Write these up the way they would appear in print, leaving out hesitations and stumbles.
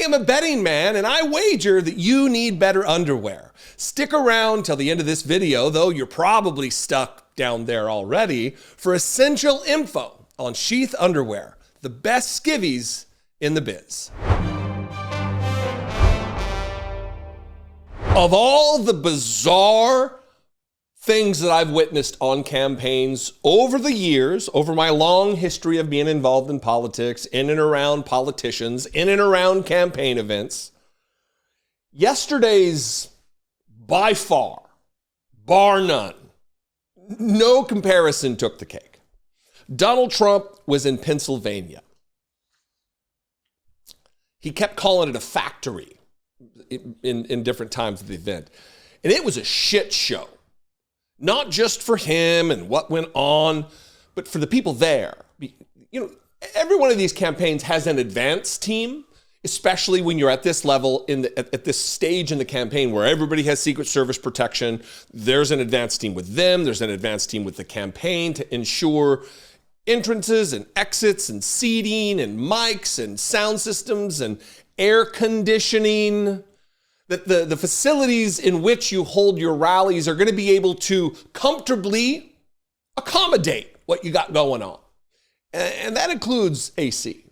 am a betting man, and I wager that you need better underwear. Stick around till the end of this video, though you're probably stuck down there already, for essential info on Sheath underwear, the best skivvies in the biz. Of all the bizarre things that I've witnessed on campaigns over the years, over my long history of being involved in politics, in and around politicians, in and around campaign events, yesterday's, by far, bar none, no comparison took the cake. Donald Trump was in Pennsylvania. He kept calling it a factory in different times of the event. And it was a shit show. Not just for him and what went on, but for the people there. You know, every one of these campaigns has an advance team, especially when you're at this level, at this stage in the campaign where everybody has Secret Service protection. There's an advance team with them. There's an advance team with the campaign to ensure entrances and exits and seating and mics and sound systems and air conditioning. That the facilities in which you hold your rallies are going to be able to comfortably accommodate what you got going on. And that includes AC.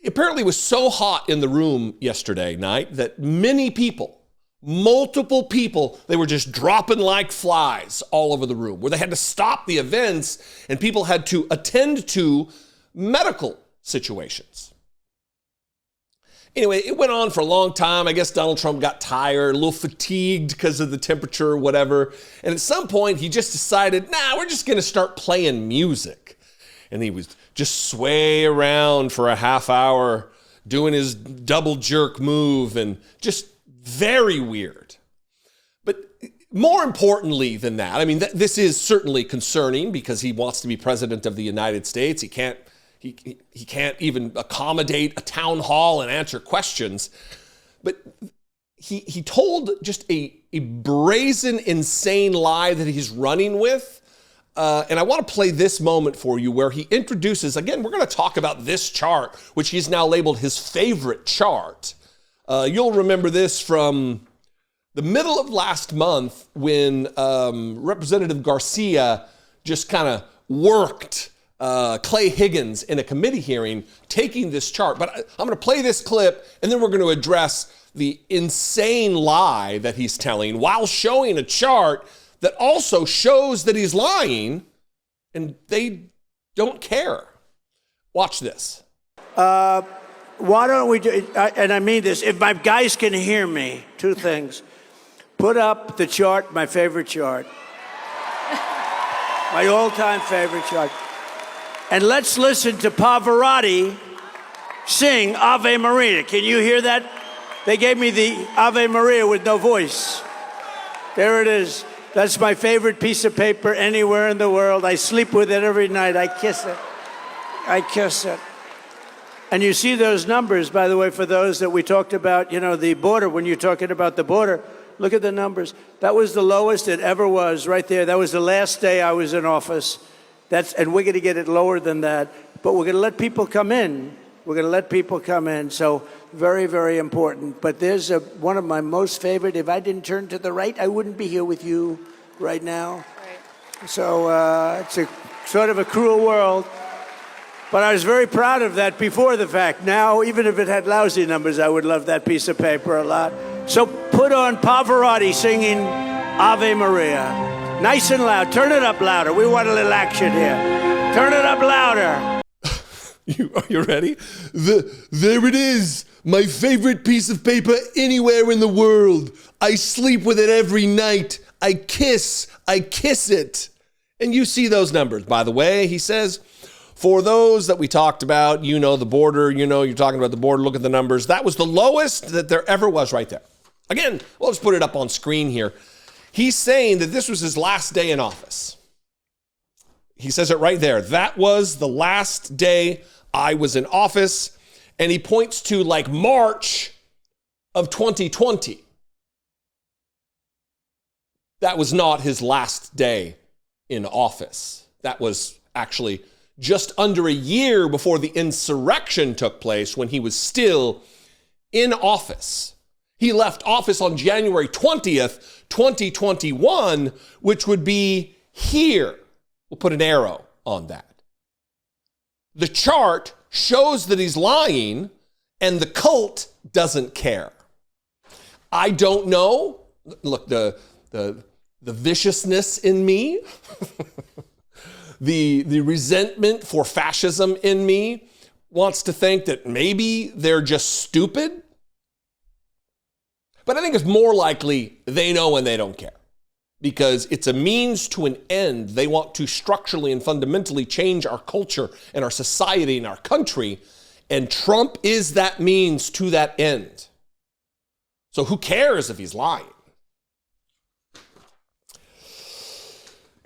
Apparently it was so hot in the room yesterday night that many people, multiple people, they were just dropping like flies all over the room, where they had to stop the events and people had to attend to medical situations. Anyway, it went on for a long time. I guess Donald Trump got tired, a little fatigued because of the temperature or whatever. And at some point, he just decided, we're just going to start playing music. And he was just sway around for a half hour, doing his double jerk move, and just very weird. But more importantly than that, I mean, this is certainly concerning because he wants to be president of the United States. He can't even accommodate a town hall and answer questions. But he told just a brazen, insane lie that he's running with. And I want to play this moment for you where he introduces, again, we're going to talk about this chart, which he's now labeled his favorite chart. You'll remember this from the middle of last month when Representative Garcia just kind of worked Clay Higgins in a committee hearing taking this chart. But I'm going to play this clip and then we're going to address the insane lie that he's telling while showing a chart that also shows that he's lying, and they don't care. Watch this. Why don't we do, and I mean this, if my guys can hear me, two things. Put up the chart, my favorite chart. My all-time favorite chart. And let's listen to Pavarotti sing Ave Maria. Can you hear that? They gave me the Ave Maria with no voice. There it is. That's my favorite piece of paper anywhere in the world. I sleep with it every night. I kiss it. I kiss it. And you see those numbers, by the way, for those that we talked about, you know, the border, when you're talking about the border, look at the numbers. That was the lowest it ever was right there. That was the last day I was in office. And we're going to get it lower than that. But we're going to let people come in. We're going to let people come in. So very, very important. But there's one of my most favorite. If I didn't turn to the right, I wouldn't be here with you right now. Right. So it's a sort of a cruel world. But I was very proud of that before the fact. Now, even if it had lousy numbers, I would love that piece of paper a lot. So put on Pavarotti singing Ave Maria. Nice and loud. Turn it up louder. We want a little action here. Turn it up louder. Are you ready? There it is. My favorite piece of paper anywhere in the world. I sleep with it every night. I kiss it. And you see those numbers, by the way. He says, for those that we talked about, you know the border, you know you're talking about the border, look at the numbers. That was the lowest that there ever was right there. Again, let's put it up on screen here. He's saying that this was his last day in office. He says it right there. That was the last day I was in office. And he points to like March of 2020. That was not his last day in office. That was actually just under a year before the insurrection took place when he was still in office. He left office on January 20th, 2021, which would be here. We'll put an arrow on that. The chart shows that he's lying, and the cult doesn't care. I don't know. Look, the viciousness in me, the resentment for fascism in me wants to think that maybe they're just stupid. But I think it's more likely they know and they don't care, because it's a means to an end. They want to structurally and fundamentally change our culture and our society and our country, and Trump is that means to that end. So who cares if he's lying?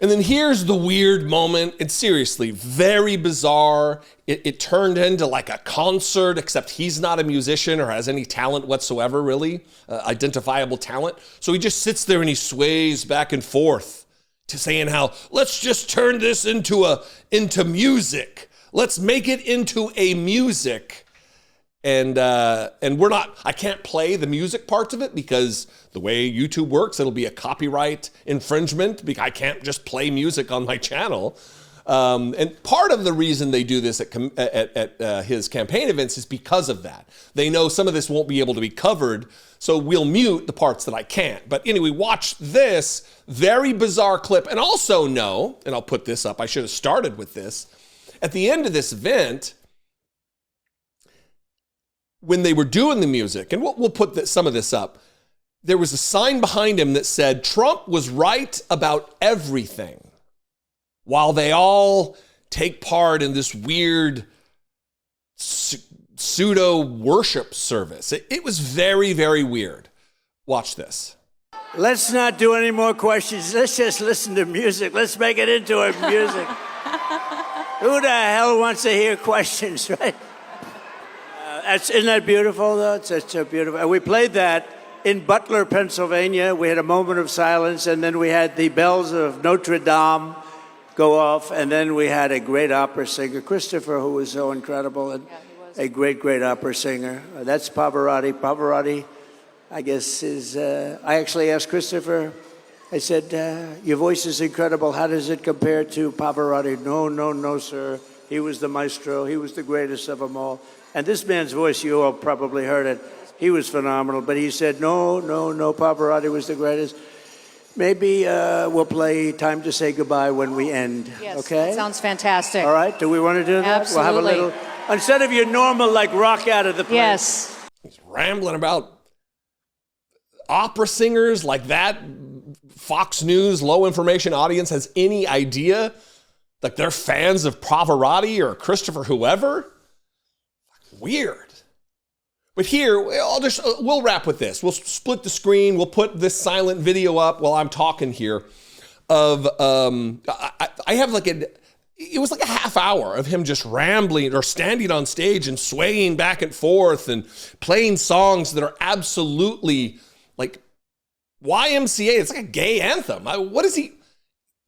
And then here's the weird moment. It's seriously very bizarre. It turned into like a concert, except he's not a musician or has any talent whatsoever, really, identifiable talent. So he just sits there and he sways back and forth to saying how, let's just turn this into music. Let's make it into a music. And I can't play the music parts of it because the way YouTube works, it'll be a copyright infringement because I can't just play music on my channel. And part of the reason they do this at his campaign events is because of that. They know some of this won't be able to be covered, so we'll mute the parts that I can't. But anyway, watch this very bizarre clip. And also know, and I'll put this up, I should have started with this. At the end of this event, when they were doing the music, and we'll put some of this up, there was a sign behind him that said, Trump was right about everything, while they all take part in this weird pseudo worship service. It was very, very weird. Watch this. Let's not do any more questions. Let's just listen to music. Let's make it into a music. Who the hell wants to hear questions, right? Isn't that beautiful, though? It's such a beautiful. And we played that in Butler, Pennsylvania. We had a moment of silence, and then we had the bells of Notre Dame go off, and then we had a great opera singer, Christopher, who was so incredible, and a great, great opera singer. That's Pavarotti. Pavarotti, I guess, is... I actually asked Christopher, I said, your voice is incredible. How does it compare to Pavarotti? No, sir. He was the maestro. He was the greatest of them all. And this man's voice, you all probably heard it. He was phenomenal. But he said, no, Pavarotti was the greatest. Maybe we'll play Time to Say Goodbye when we end. Yes, okay? That sounds fantastic. All right, do we want to do that? Absolutely. We'll have a little, instead of your normal, like, rock out of the place. Yes. He's rambling about opera singers like that. Fox News, low information audience has any idea? Like they're fans of Pavarotti or Christopher whoever? Weird. But here, we'll wrap with this. We'll split the screen. We'll put this silent video up while I'm talking here of, I have like it was like a half hour of him just rambling or standing on stage and swaying back and forth and playing songs that are absolutely like YMCA. It's like a gay anthem. What is he?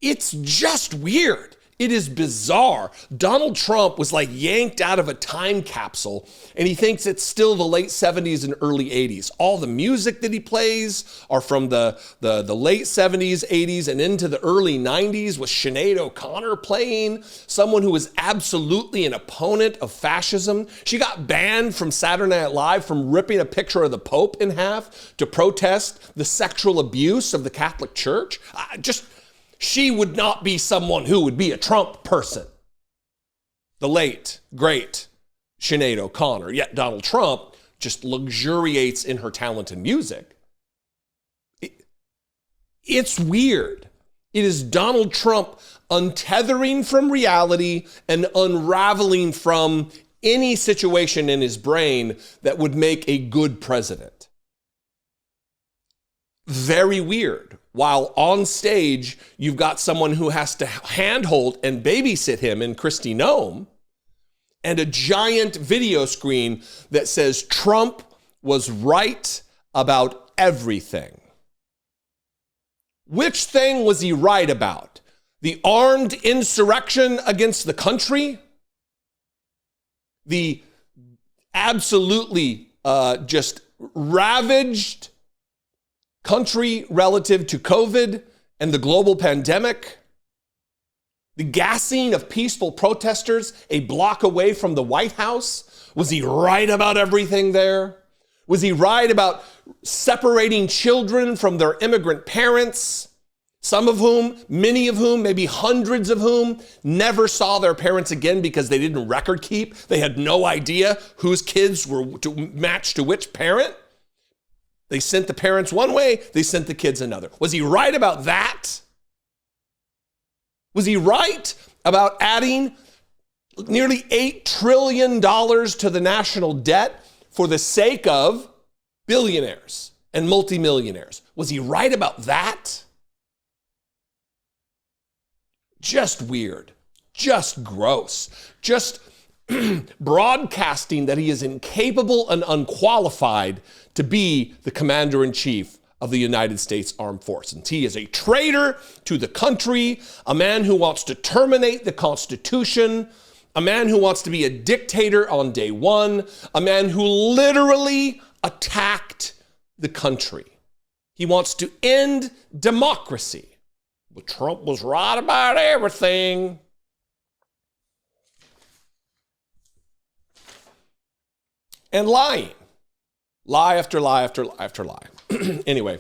It's just weird. It is bizarre. Donald Trump was like yanked out of a time capsule, and he thinks it's still the late 70s and early 80s. All the music that he plays are from the late 70s, 80s, and into the early 90s with Sinead O'Connor playing, someone who was absolutely an opponent of fascism. She got banned from Saturday Night Live from ripping a picture of the Pope in half to protest the sexual abuse of the Catholic Church. She would not be someone who would be a Trump person. The late, great Sinead O'Connor. Yet Donald Trump just luxuriates in her talent and music. It's weird. It is Donald Trump untethering from reality and unraveling from any situation in his brain that would make a good president. Very weird. While on stage, you've got someone who has to handhold and babysit him in Kristi Noem, and a giant video screen that says Trump was right about everything. Which thing was he right about? The armed insurrection against the country? The absolutely just ravaged country relative to COVID and the global pandemic. The gassing of peaceful protesters a block away from the White House. Was he right about everything there? Was he right about separating children from their immigrant parents? Some of whom, many of whom, maybe hundreds of whom never saw their parents again because they didn't record keep. They had no idea whose kids were to match to which parent. They sent the parents one way, they sent the kids another. Was he right about that? Was he right about adding nearly $8 trillion to the national debt for the sake of billionaires and multimillionaires? Was he right about that? Just weird, just gross, just broadcasting that he is incapable and unqualified to be the commander-in-chief of the United States Armed Forces. He is a traitor to the country, a man who wants to terminate the Constitution, a man who wants to be a dictator on day one, a man who literally attacked the country. He wants to end democracy. But Trump was right about everything. And lying. Lie after lie after lie after lie. Anyway,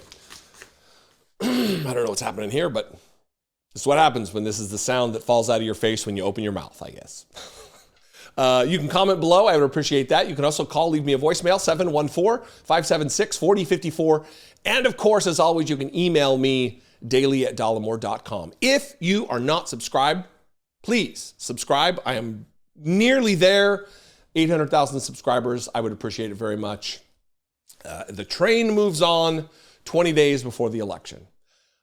I don't know what's happening here, but this is what happens when this is the sound that falls out of your face when you open your mouth, I guess. You can comment below. I would appreciate that. You can also call, leave me a voicemail, 714-576-4054. And of course, as always, you can email me daily@dollemore.com. If you are not subscribed, please subscribe. I am nearly there. 800,000 subscribers. I would appreciate it very much. The train moves on 20 days before the election.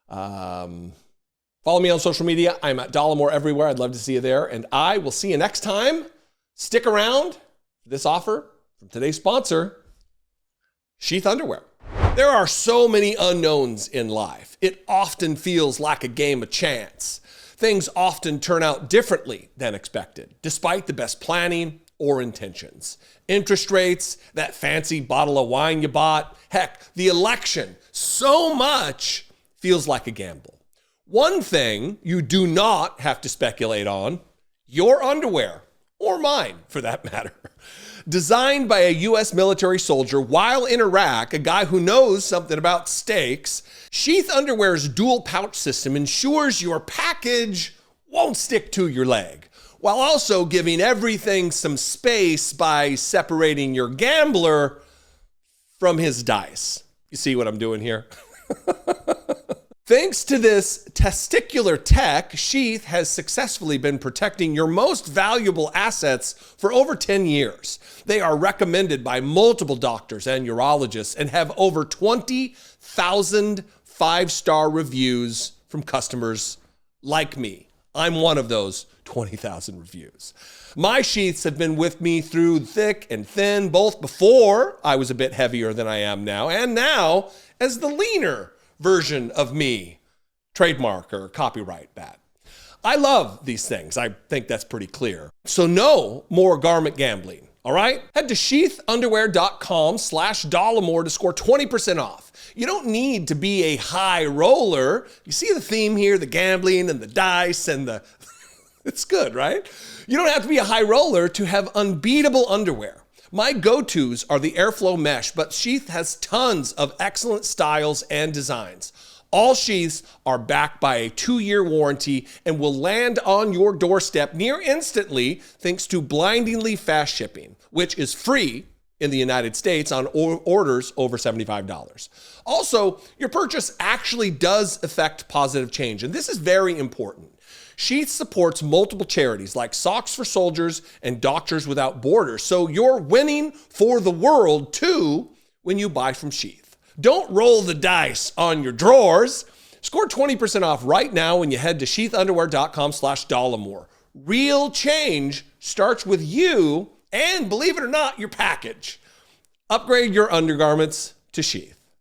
Follow me on social media. I'm at Dollemore everywhere. I'd love to see you there. And I will see you next time. Stick around for this offer from today's sponsor, Sheath Underwear. There are so many unknowns in life. It often feels like a game of chance. Things often turn out differently than expected, despite the best planning or intentions. Interest rates, that fancy bottle of wine you bought, heck, the election, so much feels like a gamble. One thing you do not have to speculate on, your underwear, or mine for that matter. Designed by a U.S. military soldier while in Iraq, a guy who knows something about steaks, Sheath Underwear's dual pouch system ensures your package won't stick to your leg, while also giving everything some space by separating your gambler from his dice. You see what I'm doing here? Thanks to this testicular tech, Sheath has successfully been protecting your most valuable assets for over 10 years. They are recommended by multiple doctors and urologists and have over 20,000 five-star reviews from customers like me. I'm one of those 20,000 reviews. My sheaths have been with me through thick and thin, both before I was a bit heavier than I am now, and now as the leaner version of me. Trademark or copyright that. I love these things. I think that's pretty clear. So no more garment gambling, all right? Head to sheathunderwear.com/Dollemore to score 20% off. You don't need to be a high roller. You see the theme here, the gambling and the dice and the... It's good, right? You don't have to be a high roller to have unbeatable underwear. My go-tos are the Airflow Mesh, but Sheath has tons of excellent styles and designs. All sheaths are backed by a 2-year warranty and will land on your doorstep near instantly thanks to blindingly fast shipping, which is free in the United States on orders over $75. Also, your purchase actually does affect positive change, and this is very important. Sheath supports multiple charities like Socks for Soldiers and Doctors Without Borders, so you're winning for the world too when you buy from Sheath. Don't roll the dice on your drawers. Score 20% off right now when you head to sheathunderwear.com/Dollemore. Real change starts with you and, believe it or not, your package. Upgrade your undergarments to Sheath.